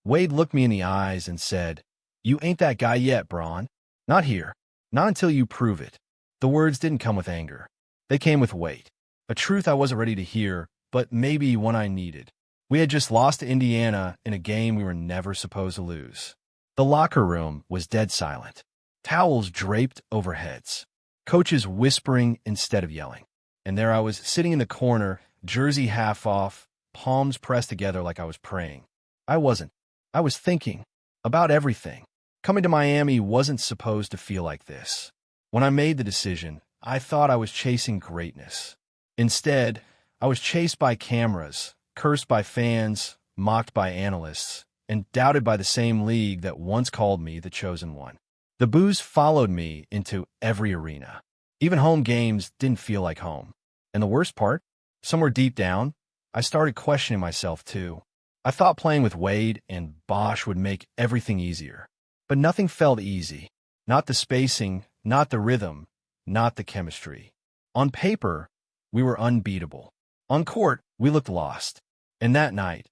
Wade looked me in the eyes and said, "You ain't that guy yet, Braun. Not here. Not until you prove it." The words didn't come with anger. They came with weight. A truth I wasn't ready to hear, but maybe one I needed. We had just lost to Indiana in a game we were never supposed to lose. The locker room was dead silent. Towels draped over heads. Coaches whispering instead of yelling. And there I was sitting in the corner, jersey half off, palms pressed together like I was praying. I wasn't. I was thinking about everything. Coming to Miami wasn't supposed to feel like this. When I made the decision, I thought I was chasing greatness. Instead, I was chased by cameras, cursed by fans, mocked by analysts, and doubted by the same league that once called me the chosen one. The boos followed me into every arena. Even home games didn't feel like home. And the worst part? Somewhere deep down, I started questioning myself too. I thought playing with Wade and Bosch would make everything easier. But nothing felt easy. Not the spacing, not the rhythm, not the chemistry. On paper, we were unbeatable. On court, we looked lost. And that night,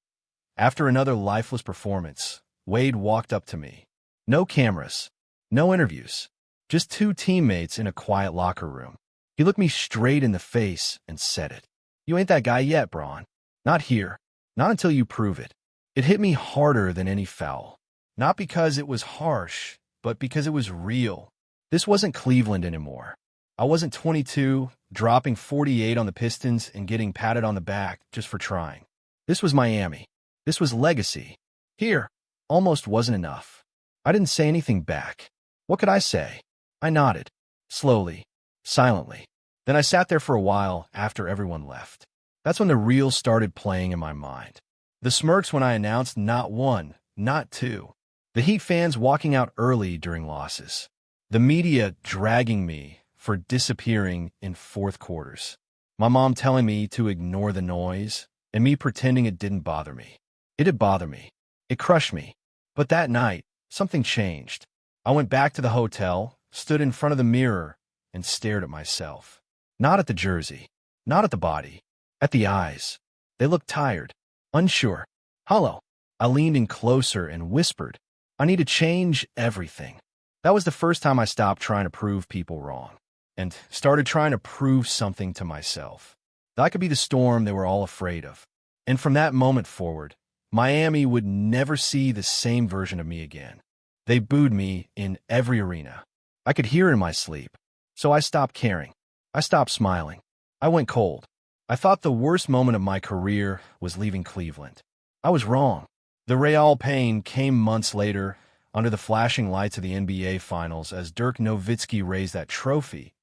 after another lifeless performance, Wade walked up to me. No cameras, no interviews, just two teammates in a quiet locker room. He looked me straight in the face and said it. "You ain't that guy yet, Braun. Not here. Not until you prove it." It hit me harder than any foul. Not because it was harsh, but because it was real. This wasn't Cleveland anymore. I wasn't 22, dropping 48 on the Pistons and getting patted on the back just for trying. This was Miami. This was legacy. Here, almost wasn't enough. I didn't say anything back. What could I say? I nodded. Slowly. Silently. Then I sat there for a while after everyone left. That's when the real started playing in my mind. The smirks when I announced not one, not two. The Heat fans walking out early during losses. The media dragging me for disappearing in fourth quarters. My mom telling me to ignore the noise, and me pretending it didn't bother me. It did bother me. It crushed me. But that night, something changed. I went back to the hotel, stood in front of the mirror, and stared at myself. Not at the jersey. Not at the body. At the eyes. They looked tired. Unsure. Hollow. I leaned in closer and whispered, "I need to change everything." That was the first time I stopped trying to prove people wrong and started trying to prove something to myself. That I could be the storm they were all afraid of. And from that moment forward, Miami would never see the same version of me again. They booed me in every arena. I could hear it in my sleep. So I stopped caring. I stopped smiling. I went cold. I thought the worst moment of my career was leaving Cleveland. I was wrong. The Real pain came months later, under the flashing lights of the NBA Finals as Dirk Nowitzki raised that trophy,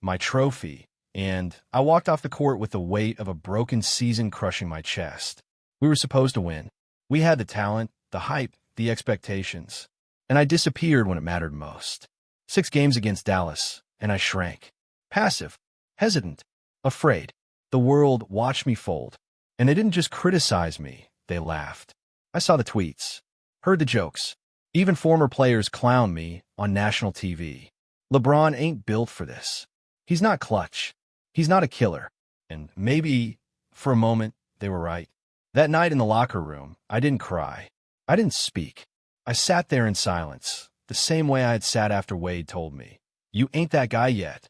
my trophy, and I walked off the court with the weight of a broken season crushing my chest. We were supposed to win. We had the talent, the hype, the expectations. And I disappeared when it mattered most. 6 games against Dallas, and I shrank. Passive, hesitant, afraid. The world watched me fold. And they didn't just criticize me, they laughed. I saw the tweets, heard the jokes. Even former players clowned me on national TV. LeBron ain't built for this. He's not clutch. He's not a killer. And maybe, for a moment, they were right. That night in the locker room, I didn't cry. I didn't speak. I sat there in silence, the same way I had sat after Wade told me, "You ain't that guy yet."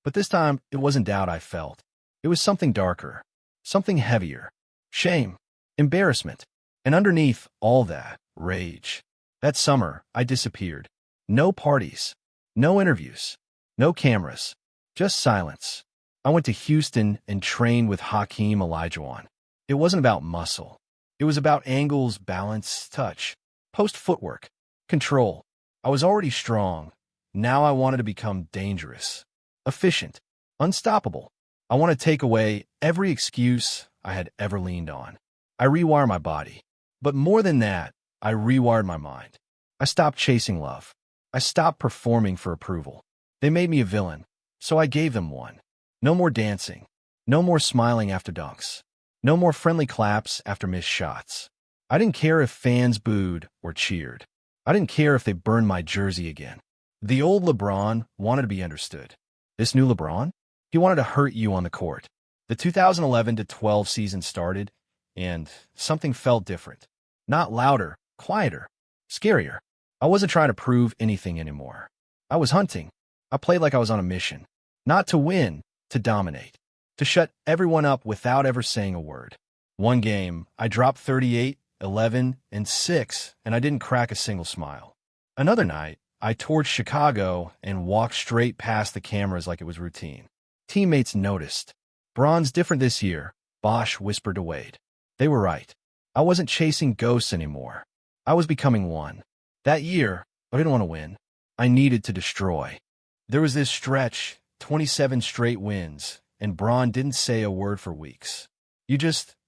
But this time, it wasn't doubt I felt. It was something darker, something heavier. Shame, embarrassment, and underneath all that, rage. That summer, I disappeared. No parties, no interviews, no cameras, just silence. I went to Houston and trained with Hakeem Olajuwon. It wasn't about muscle. It was about angles, balance, touch, post footwork, control. I was already strong. Now I wanted to become dangerous, efficient, unstoppable. I want to take away every excuse I had ever leaned on. I rewired my body. But more than that, I rewired my mind. I stopped chasing love. I stopped performing for approval. They made me a villain, so I gave them one. No more dancing. No more smiling after dunks. No more friendly claps after missed shots. I didn't care if fans booed or cheered. I didn't care if they burned my jersey again. The old LeBron wanted to be understood. This new LeBron? He wanted to hurt you on the court. The 2011-12 season started, and something felt different. Not louder, quieter, scarier. I wasn't trying to prove anything anymore. I was hunting. I played like I was on a mission. Not to win, to dominate. To shut everyone up without ever saying a word. One game, I dropped 38, 11, and 6, and I didn't crack a single smile. Another night, I torched Chicago and walked straight past the cameras like it was routine. Teammates noticed. "Bron's different this year," Bosch whispered to Wade. They were right. I wasn't chasing ghosts anymore. I was becoming one. That year, I didn't want to win. I needed to destroy. There was this stretch, 27 straight wins, and Bron didn't say a word for weeks.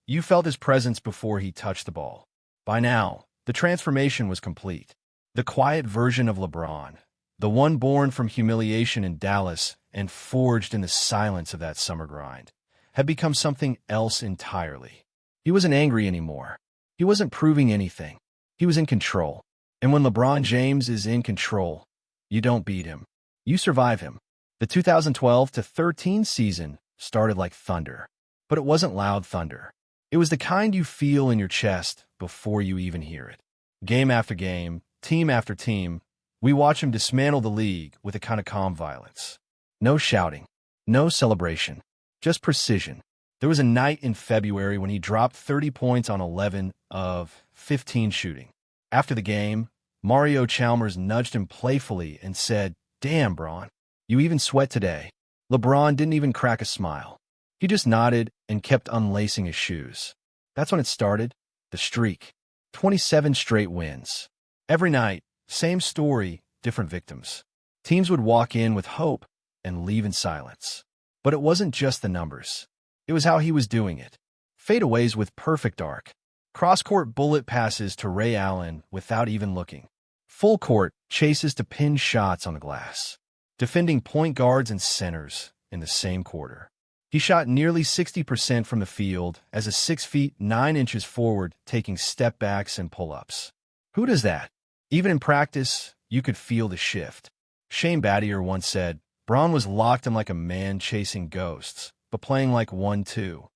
You felt his presence before he touched the ball. By now, the transformation was complete. The quiet version of LeBron, the one born from humiliation in Dallas and forged in the silence of that summer grind, had become something else entirely. He wasn't angry anymore. He wasn't proving anything. He was in control. And when LeBron James is in control, you don't beat him. You survive him. The 2012-13 season started like thunder, but it wasn't loud thunder. It was the kind you feel in your chest before you even hear it. Game after game, team after team, we watch him dismantle the league with a kind of calm violence. No shouting, no celebration, just precision. There was a night in February when he dropped 30 points on 11 of 15 shooting. After the game, Mario Chalmers nudged him playfully and said, "Damn, Bron, you even sweat today." LeBron didn't even crack a smile. He just nodded and kept unlacing his shoes. That's when it started, the streak. 27 straight wins. Every night, same story, different victims. Teams would walk in with hope and leave in silence. But it wasn't just the numbers. It was how he was doing it. Fadeaways with perfect arc. Cross-court bullet passes to Ray Allen without even looking. Full court chases to pin shots on the glass. Defending point guards and centers in the same quarter. He shot nearly 60% from the field as a 6 feet 9 inches forward, taking step backs and pull-ups. Who does that? Even in practice, you could feel the shift. Shane Battier once said, Bron was locked in like a man chasing ghosts, but playing like 1-2.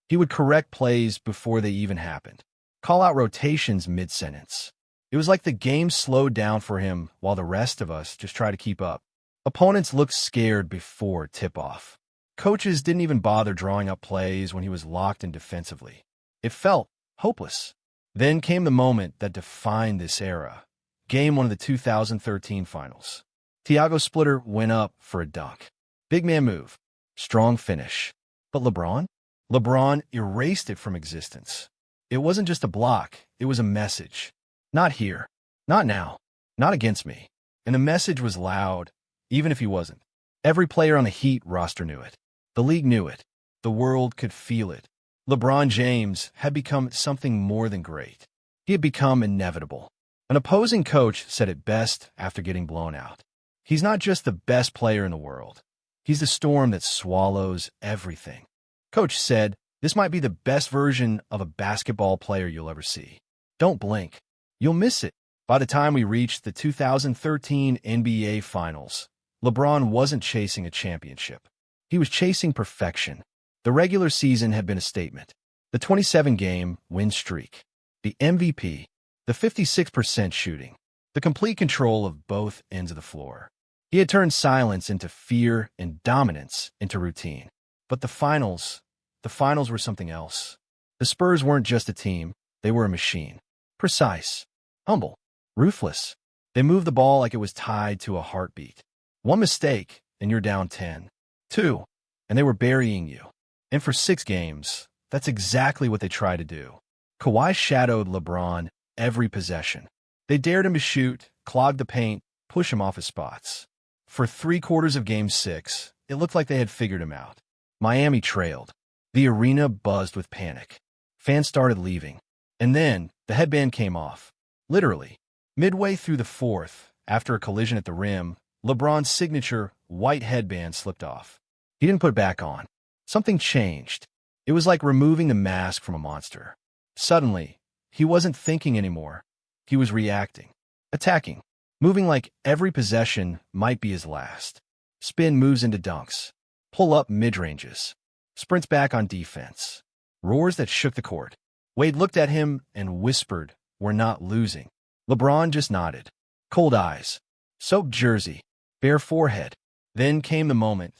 He would correct plays before they even happened. Call out rotations mid-sentence. It was like the game slowed down for him while the rest of us just tried to keep up. Opponents looked scared before tip-off. Coaches didn't even bother drawing up plays when he was locked in defensively. It felt hopeless. Then came the moment that defined this era. Game 1 of the 2013 finals. Thiago Splitter went up for a dunk. Big man move. Strong finish. But LeBron? LeBron erased it from existence. It wasn't just a block. It was a message. Not here. Not now. Not against me. And the message was loud, even if he wasn't. Every player on the Heat roster knew it. The league knew it. The world could feel it. LeBron James had become something more than great. He had become inevitable. An opposing coach said it best after getting blown out. He's not just the best player in the world. He's the storm that swallows everything. Coach said, this might be the best version of a basketball player you'll ever see. Don't blink. You'll miss it. By the time we reached the 2013 NBA Finals, LeBron wasn't chasing a championship. He was chasing perfection. The regular season had been a statement. The 27-game win streak. The MVP. The 56% shooting. The complete control of both ends of the floor. He had turned silence into fear and dominance into routine. But the finals were something else. The Spurs weren't just a team. They were a machine. Precise. Humble. Ruthless. They moved the ball like it was tied to a heartbeat. One mistake, and you're down 10. 2, and they were burying you. And for 6 games, that's exactly what they tried to do. Kawhi shadowed LeBron every possession. They dared him to shoot, clog the paint, push him off his spots. For 3/4 of Game 6, it looked like they had figured him out. Miami trailed. The arena buzzed with panic. Fans started leaving. And then, the headband came off. Literally. Midway through the 4th, after a collision at the rim, LeBron's signature white headband slipped off. He didn't put it back on. Something changed. It was like removing the mask from a monster. Suddenly, he wasn't thinking anymore. He was reacting. Attacking. Moving like every possession might be his last. Spin moves into dunks. Pull up mid-ranges. Sprints back on defense. Roars that shook the court. Wade looked at him and whispered, we're not losing. LeBron just nodded. Cold eyes, soaked jersey, bare forehead. Then came the moment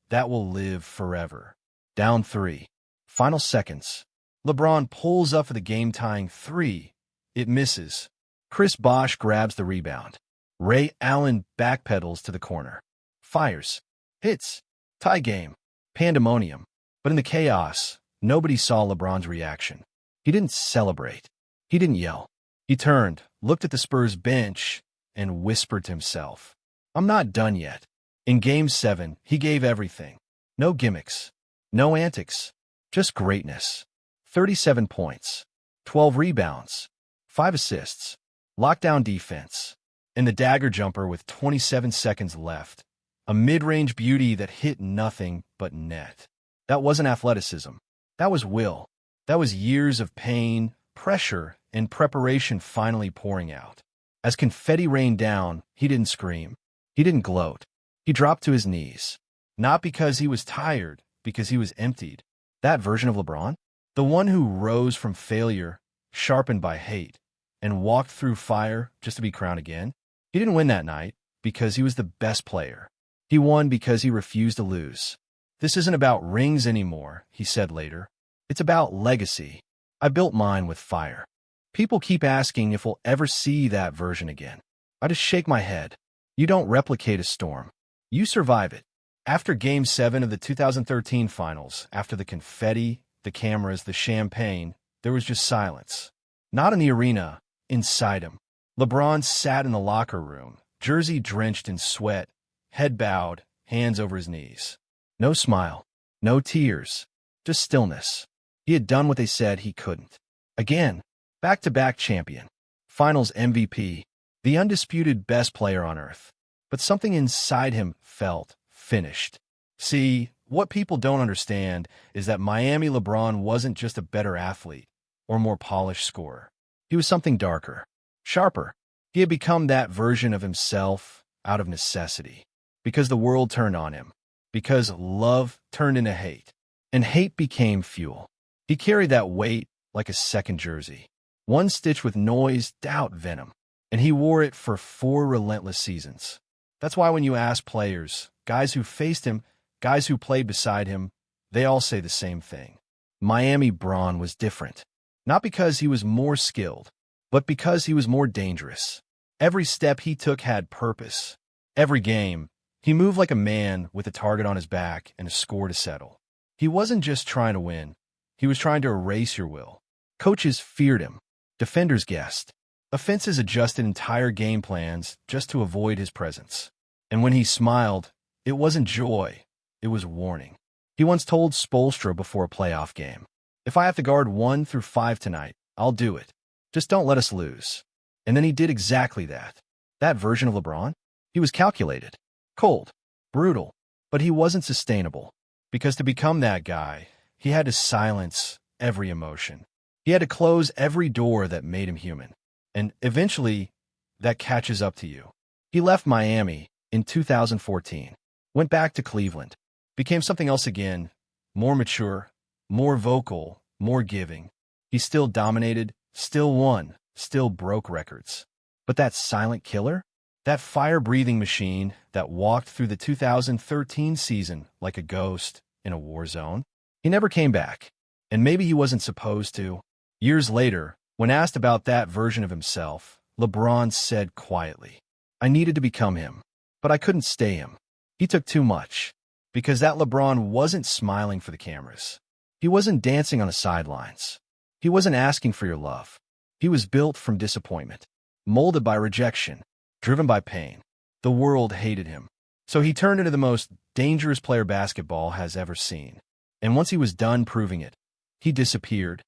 that will live forever. Down 3. Final seconds. LeBron pulls up for the game-tying 3. It misses. Chris Bosh grabs the rebound. Ray Allen backpedals to the corner. Fires. Hits. Tie game. Pandemonium. But in the chaos, nobody saw LeBron's reaction. He didn't celebrate. He didn't yell. He turned, looked at the Spurs bench, and whispered to himself, "I'm not done yet." In Game 7, he gave everything. No gimmicks. No antics. Just greatness. 37 points. 12 rebounds. 5 assists. Lockdown defense. And the dagger jumper with 27 seconds left. A mid-range beauty that hit nothing but net. That wasn't athleticism. That was will. That was years of pain, pressure, and preparation finally pouring out. As confetti rained down, he didn't scream. He didn't gloat. He dropped to his knees. Not because he was tired, because he was emptied. That version of LeBron? The one who rose from failure, sharpened by hate, and walked through fire just to be crowned again? He didn't win that night because he was the best player. He won because he refused to lose. "This isn't about rings anymore," he said later. "It's about legacy. I built mine with fire." People keep asking if we'll ever see that version again. I just shake my head. You don't replicate a storm. You survive it. After Game 7 of the 2013 Finals, after the confetti, the cameras, the champagne, there was just silence. Not in the arena, inside him. LeBron sat in the locker room, jersey drenched in sweat, head bowed, hands over his knees. No smile, no tears, just stillness. He had done what they said he couldn't. Again, back-to-back champion, Finals MVP, the undisputed best player on earth. But something inside him felt finished. See, what people don't understand is that Miami LeBron wasn't just a better athlete or more polished scorer. He was something darker, sharper. He had become that version of himself out of necessity, because the world turned on him, because love turned into hate, and hate became fuel. He carried that weight like a second jersey, one stitched with noise, doubt, venom, and he wore it for 4 relentless seasons. That's why when you ask players, guys who faced him, guys who played beside him, they all say the same thing. Miami Bron was different. Not because he was more skilled, but because he was more dangerous. Every step he took had purpose. Every game, he moved like a man with a target on his back and a score to settle. He wasn't just trying to win. He was trying to erase your will. Coaches feared him. Defenders guessed. Offenses adjusted entire game plans just to avoid his presence. And when he smiled, it wasn't joy, it was warning. He once told Spoelstra before a playoff game, "If I have to guard 1 through 5 tonight, I'll do it. Just don't let us lose." And then he did exactly that. That version of LeBron? He was calculated, cold, brutal, but he wasn't sustainable. Because to become that guy, he had to silence every emotion. He had to close every door that made him human. And eventually, that catches up to you. He left Miami in 2014, went back to Cleveland, became something else again, more mature, more vocal, more giving. He still dominated, still won, still broke records. But that silent killer, that fire-breathing machine that walked through the 2013 season like a ghost in a war zone, he never came back. And maybe he wasn't supposed to. Years later, when asked about that version of himself, LeBron said quietly, "I needed to become him, but I couldn't stay him. He took too much." Because that LeBron wasn't smiling for the cameras. He wasn't dancing on the sidelines. He wasn't asking for your love. He was built from disappointment, molded by rejection, driven by pain. The world hated him. So he turned into the most dangerous player basketball has ever seen. And once he was done proving it, he disappeared.